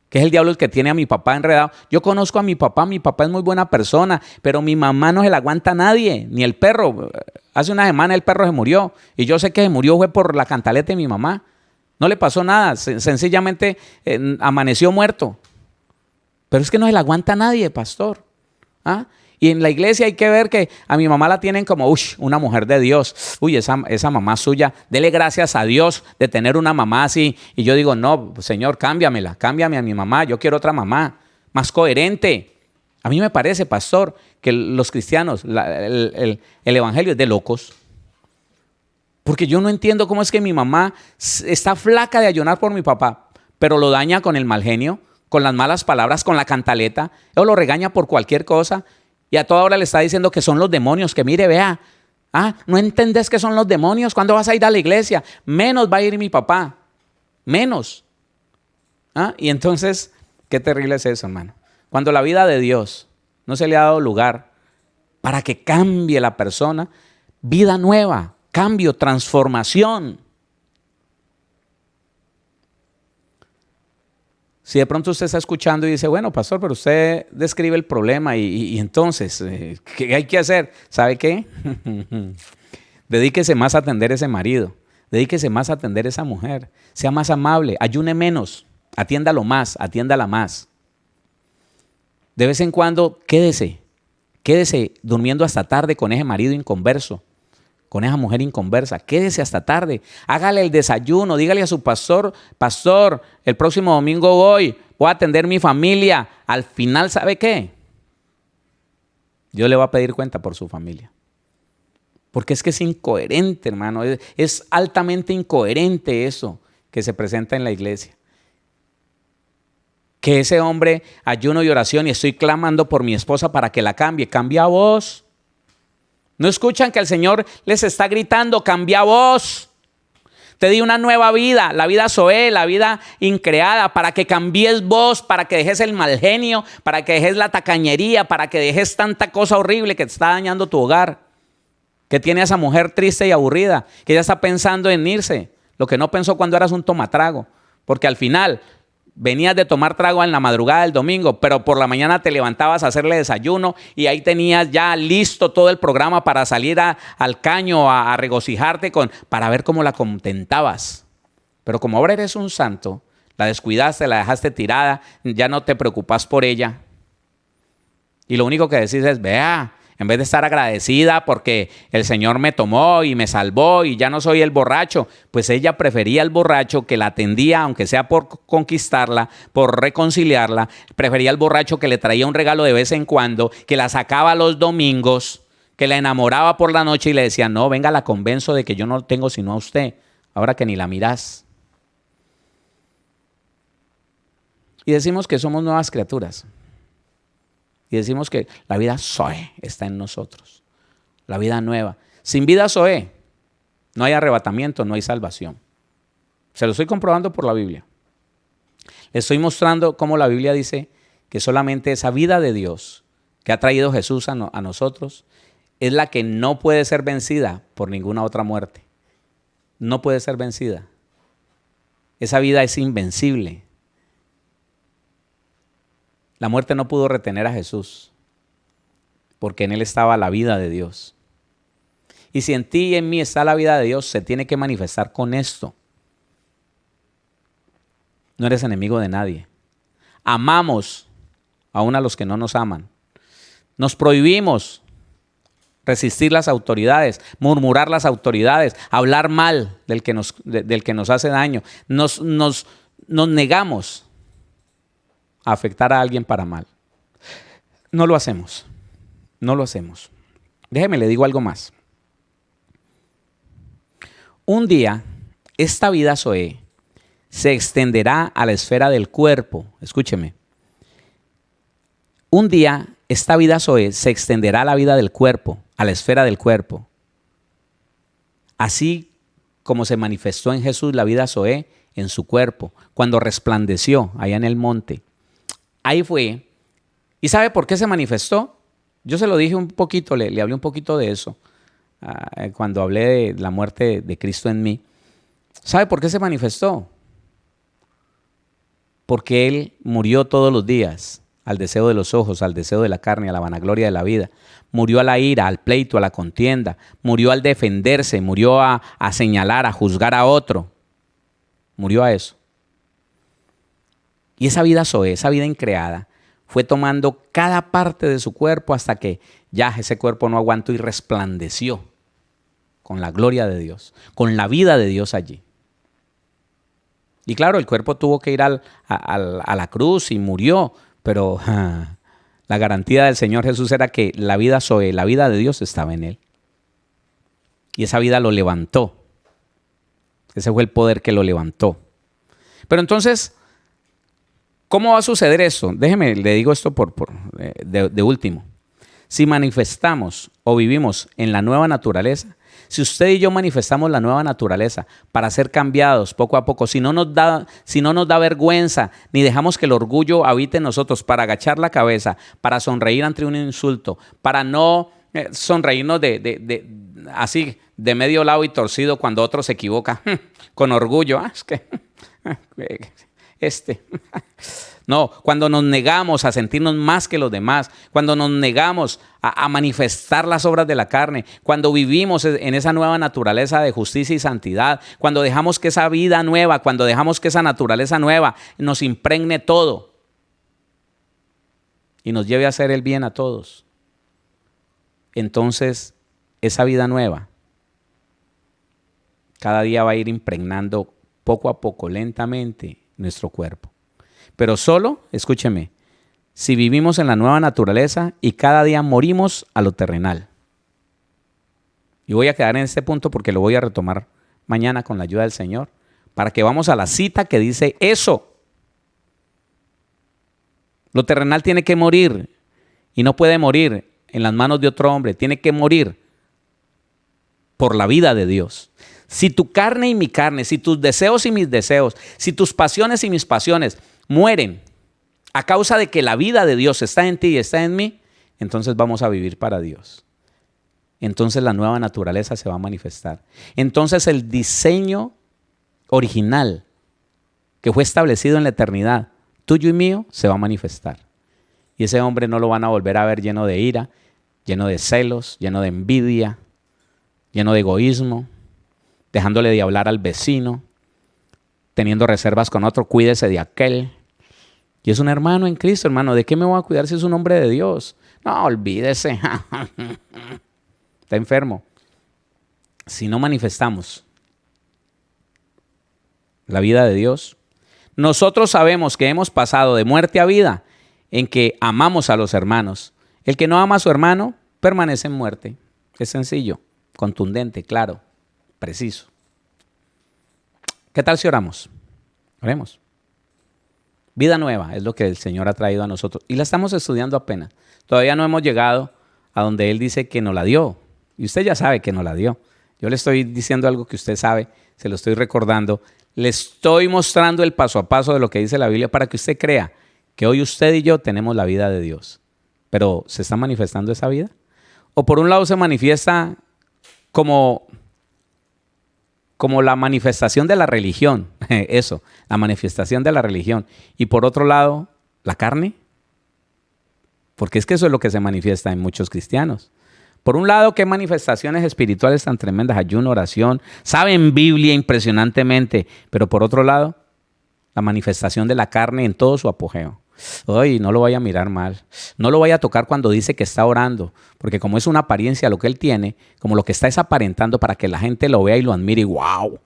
que es el diablo el que tiene a mi papá enredado. Yo conozco a mi papá es muy buena persona, pero mi mamá no se la aguanta a nadie, ni el perro. Hace una semana el perro se murió y yo sé que se murió fue por la cantaleta de mi mamá. No le pasó nada, sencillamente amaneció muerto. Pero es que no se la aguanta a nadie, pastor. Y en la iglesia hay que ver que a mi mamá la tienen como, una mujer de Dios. Esa mamá suya, dele gracias a Dios de tener una mamá así. Y yo digo, no, Señor, cámbiame a mi mamá. Yo quiero otra mamá, más coherente. A mí me parece, pastor, que los cristianos, el evangelio es de locos. Porque yo no entiendo cómo es que mi mamá está flaca de ayunar por mi papá, pero lo daña con el mal genio, con las malas palabras, con la cantaleta, o lo regaña por cualquier cosa. Y a toda hora le está diciendo que son los demonios, que mire, vea, ¿no entendés que son los demonios? ¿Cuándo vas a ir a la iglesia? Menos va a ir mi papá, menos. Y entonces, qué terrible es eso, hermano. Cuando la vida de Dios no se le ha dado lugar para que cambie la persona, vida nueva, cambio, transformación. Si de pronto usted está escuchando y dice, bueno, pastor, pero usted describe el problema y entonces, ¿qué hay que hacer? ¿Sabe qué? Dedíquese más a atender a ese marido, dedíquese más a atender a esa mujer, sea más amable, ayune menos, atiéndalo más, atiéndala más. De vez en cuando, quédese durmiendo hasta tarde con ese marido inconverso, con esa mujer inconversa, quédese hasta tarde, hágale el desayuno, dígale a su pastor, el próximo domingo voy a atender mi familia. Al final, ¿sabe qué? Dios le va a pedir cuenta por su familia. Porque es que es incoherente, hermano, es altamente incoherente eso que se presenta en la iglesia. Que ese hombre ayuno y oración y estoy clamando por mi esposa para que la cambie. Cambia vos. ¿No escuchan que el Señor les está gritando, cambia vos? Te di una nueva vida, la vida Zoé, la vida increada, para que cambies vos, para que dejes el mal genio, para que dejes la tacañería, para que dejes tanta cosa horrible que te está dañando tu hogar, que tiene a esa mujer triste y aburrida, que ya está pensando en irse, lo que no pensó cuando eras un tomatrago, porque al final venías de tomar trago en la madrugada del domingo, pero por la mañana te levantabas a hacerle desayuno y ahí tenías ya listo todo el programa para salir al caño, a regocijarte para ver cómo la contentabas. Pero como ahora eres un santo, la descuidaste, la dejaste tirada, ya no te preocupas por ella. Y lo único que decís es, vea, en vez de estar agradecida porque el Señor me tomó y me salvó y ya no soy el borracho, pues ella prefería el borracho que la atendía, aunque sea por conquistarla, por reconciliarla, prefería el borracho que le traía un regalo de vez en cuando, que la sacaba los domingos, que la enamoraba por la noche y le decía, no, venga, la convenzo de que yo no tengo sino a usted, ahora que ni la mirás. Y decimos que somos nuevas criaturas. Y decimos que la vida Zoé está en nosotros. La vida nueva. Sin vida Zoé no hay arrebatamiento, no hay salvación. Se lo estoy comprobando por la Biblia. Le estoy mostrando cómo la Biblia dice que solamente esa vida de Dios que ha traído Jesús a nosotros es la que no puede ser vencida por ninguna otra muerte. No puede ser vencida. Esa vida es invencible. La muerte no pudo retener a Jesús porque en él estaba la vida de Dios. Y si en ti y en mí está la vida de Dios, se tiene que manifestar con esto. No eres enemigo de nadie. Amamos aún a los que no nos aman. Nos prohibimos resistir las autoridades, murmurar las autoridades, hablar mal del que nos hace daño. Nos negamos a afectar a alguien para mal. No lo hacemos. No lo hacemos. Déjeme, le digo algo más. Un día, esta vida Zoe se extenderá a la esfera del cuerpo. Escúcheme. Un día, esta vida Zoe se extenderá a la vida del cuerpo, a la esfera del cuerpo. Así como se manifestó en Jesús la vida Zoe en su cuerpo, cuando resplandeció allá en el monte. Ahí fue. ¿Y sabe por qué se manifestó? Yo se lo dije un poquito, le hablé un poquito de eso cuando hablé de la muerte de Cristo en mí. ¿Sabe por qué se manifestó? Porque Él murió todos los días al deseo de los ojos, al deseo de la carne, a la vanagloria de la vida. Murió a la ira, al pleito, a la contienda. Murió al defenderse, murió a señalar, a juzgar a otro. Murió a eso. Y esa vida Zoe, esa vida increada, fue tomando cada parte de su cuerpo hasta que ya ese cuerpo no aguantó y resplandeció con la gloria de Dios, con la vida de Dios allí. Y claro, el cuerpo tuvo que ir a la cruz y murió, pero la garantía del Señor Jesús era que la vida Zoe, la vida de Dios estaba en Él. Y esa vida lo levantó. Ese fue el poder que lo levantó. Pero entonces, ¿cómo va a suceder eso? Déjeme, le digo esto de último. Si manifestamos o vivimos en la nueva naturaleza, si usted y yo manifestamos la nueva naturaleza para ser cambiados poco a poco, si no nos da vergüenza, ni dejamos que el orgullo habite en nosotros, para agachar la cabeza, para sonreír ante un insulto, para no sonreírnos así de medio lado y torcido cuando otro se equivoca, con orgullo. Es que no, cuando nos negamos a sentirnos más que los demás, cuando nos negamos a manifestar las obras de la carne, cuando vivimos en esa nueva naturaleza de justicia y santidad, cuando dejamos que esa vida nueva, cuando dejamos que esa naturaleza nueva nos impregne todo y nos lleve a hacer el bien a todos, entonces esa vida nueva cada día va a ir impregnando poco a poco, lentamente, nuestro cuerpo. Pero solo, escúcheme, si vivimos en la nueva naturaleza y cada día morimos a lo terrenal. Y voy a quedar en este punto porque lo voy a retomar mañana con la ayuda del Señor, para que vamos a la cita que dice eso. Lo terrenal tiene que morir y no puede morir en las manos de otro hombre, tiene que morir por la vida de Dios. Si tu carne y mi carne, si tus deseos y mis deseos, si tus pasiones y mis pasiones mueren a causa de que la vida de Dios está en ti y está en mí, entonces vamos a vivir para Dios. Entonces la nueva naturaleza se va a manifestar. Entonces el diseño original que fue establecido en la eternidad, tuyo y mío, se va a manifestar. Y ese hombre no lo van a volver a ver lleno de ira, lleno de celos, lleno de envidia, lleno de egoísmo, dejándole de hablar al vecino, teniendo reservas con otro, cuídese de aquel. Y es un hermano en Cristo, hermano. ¿De qué me voy a cuidar si es un hombre de Dios? No, olvídese. Está enfermo. Si no manifestamos la vida de Dios, nosotros sabemos que hemos pasado de muerte a vida en que amamos a los hermanos. El que no ama a su hermano permanece en muerte. Es sencillo, contundente, claro, preciso. ¿Qué tal si oramos? Oremos. Vida nueva es lo que el Señor ha traído a nosotros y la estamos estudiando apenas. Todavía no hemos llegado a donde Él dice que nos la dio. Y usted ya sabe que nos la dio. Yo le estoy diciendo algo que usted sabe, se lo estoy recordando. Le estoy mostrando el paso a paso de lo que dice la Biblia para que usted crea que hoy usted y yo tenemos la vida de Dios. Pero ¿se está manifestando esa vida? O por un lado se manifiesta como la manifestación de la religión, eso, la manifestación de la religión. Y por otro lado, la carne, porque es que eso es lo que se manifiesta en muchos cristianos. Por un lado, qué manifestaciones espirituales tan tremendas, ayuno, oración, saben Biblia impresionantemente, pero por otro lado, la manifestación de la carne en todo su apogeo. Ay, no lo vaya a mirar mal, no lo vaya a tocar cuando dice que está orando, porque como es una apariencia lo que él tiene, como lo que está es aparentando para que la gente lo vea y lo admire y wow.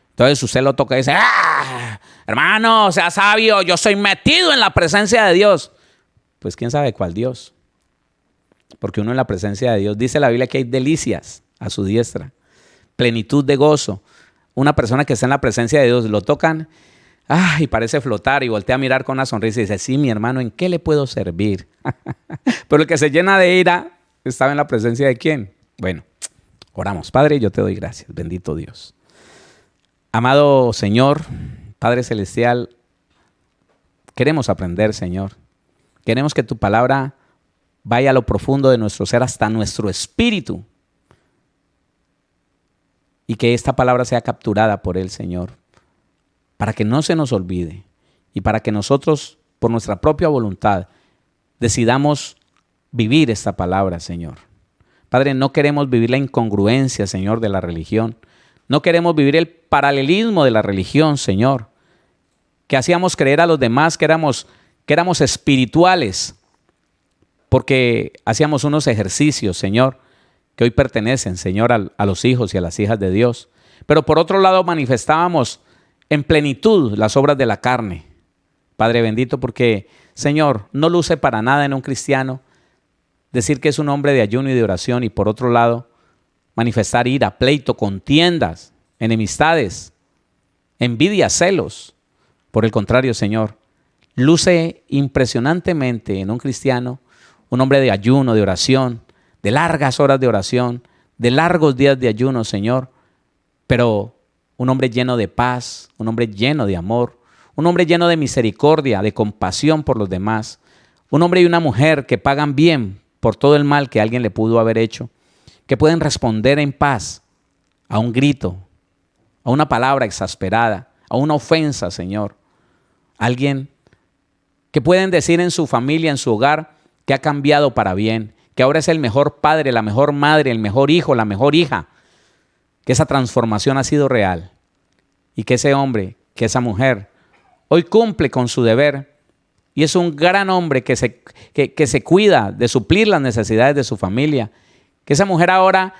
Entonces usted lo toca y dice, ¡ah! Hermano, sea sabio, yo soy metido en la presencia de Dios. Pues quién sabe cuál Dios. Porque uno en la presencia de Dios, dice la Biblia que hay delicias a su diestra, plenitud de gozo. Una persona que está en la presencia de Dios, lo tocan, y parece flotar y voltea a mirar con una sonrisa y dice, sí, mi hermano, ¿en qué le puedo servir? Pero el que se llena de ira, ¿estaba en la presencia de quién? Bueno, oramos. Padre, yo te doy gracias, bendito Dios. Amado Señor, Padre Celestial, queremos aprender, Señor. Queremos que tu palabra vaya a lo profundo de nuestro ser, hasta nuestro espíritu. Y que esta palabra sea capturada por él, Señor, para que no se nos olvide y para que nosotros, por nuestra propia voluntad, decidamos vivir esta palabra, Señor. Padre, no queremos vivir la incongruencia, Señor, de la religión. No queremos vivir el paralelismo de la religión, Señor. Que hacíamos creer a los demás que éramos espirituales, porque hacíamos unos ejercicios, Señor, que hoy pertenecen, Señor, a los hijos y a las hijas de Dios. Pero por otro lado manifestábamos en plenitud las obras de la carne. Padre bendito, porque, Señor, no luce para nada en un cristiano decir que es un hombre de ayuno y de oración y por otro lado manifestar ira, pleito, contiendas, enemistades, envidia, celos. Por el contrario, Señor, luce impresionantemente en un cristiano un hombre de ayuno, de oración, de largas horas de oración, de largos días de ayuno, Señor, pero un hombre lleno de paz, un hombre lleno de amor, un hombre lleno de misericordia, de compasión por los demás, un hombre y una mujer que pagan bien por todo el mal que alguien le pudo haber hecho, que pueden responder en paz a un grito, a una palabra exasperada, a una ofensa, Señor. Alguien que pueden decir en su familia, en su hogar, que ha cambiado para bien, que ahora es el mejor padre, la mejor madre, el mejor hijo, la mejor hija, que esa transformación ha sido real y que ese hombre, que esa mujer, hoy cumple con su deber y es un gran hombre que se cuida de suplir las necesidades de su familia, que esa mujer ahora,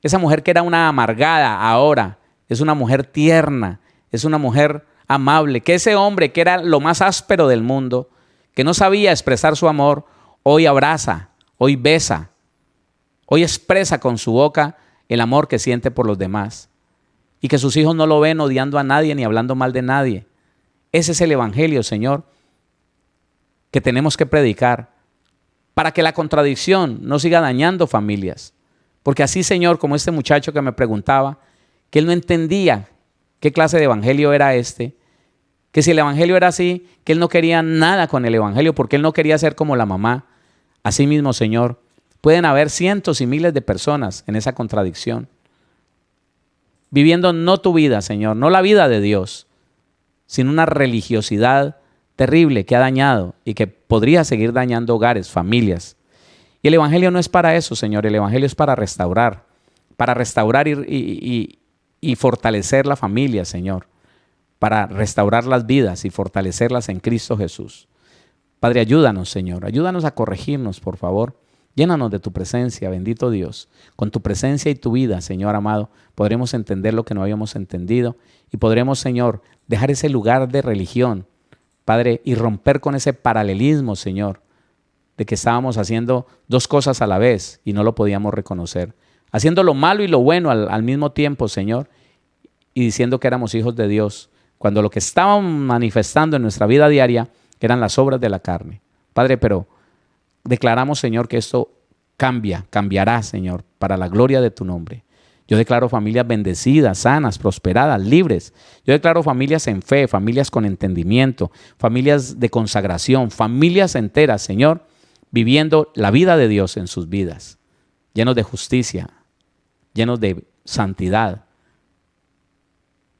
esa mujer que era una amargada, ahora es una mujer tierna, es una mujer amable, que ese hombre que era lo más áspero del mundo, que no sabía expresar su amor, hoy abraza, hoy besa, hoy expresa con su boca el amor que siente por los demás y que sus hijos no lo ven odiando a nadie ni hablando mal de nadie. Ese es el evangelio, Señor, que tenemos que predicar para que la contradicción no siga dañando familias. Porque así, Señor, como este muchacho que me preguntaba, que él no entendía qué clase de evangelio era este, que si el evangelio era así, que él no quería nada con el evangelio porque él no quería ser como la mamá. Así mismo, Señor, pueden haber cientos y miles de personas en esa contradicción, viviendo no tu vida, Señor, no la vida de Dios, sino una religiosidad terrible que ha dañado y que podría seguir dañando hogares, familias. Y el evangelio no es para eso, Señor, el evangelio es para restaurar y fortalecer la familia, Señor, para restaurar las vidas y fortalecerlas en Cristo Jesús. Padre, ayúdanos, Señor, ayúdanos a corregirnos, por favor. Llénanos de tu presencia, bendito Dios. Con tu presencia y tu vida, Señor amado, podremos entender lo que no habíamos entendido y podremos, Señor, dejar ese lugar de religión, Padre, y romper con ese paralelismo, Señor, de que estábamos haciendo dos cosas a la vez y no lo podíamos reconocer. Haciendo lo malo y lo bueno al mismo tiempo, Señor, y diciendo que éramos hijos de Dios, cuando lo que estábamos manifestando en nuestra vida diaria eran las obras de la carne. Padre, pero declaramos, Señor, que esto cambiará, Señor, para la gloria de tu nombre. Yo declaro familias bendecidas, sanas, prosperadas, libres. Yo declaro familias en fe, familias con entendimiento, familias de consagración, familias enteras, Señor, viviendo la vida de Dios en sus vidas, llenos de justicia, llenos de santidad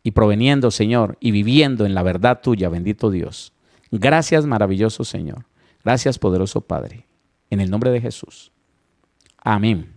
y proveniendo, Señor, y viviendo en la verdad tuya, bendito Dios. Gracias, maravilloso Señor. Gracias, poderoso Padre. En el nombre de Jesús. Amén.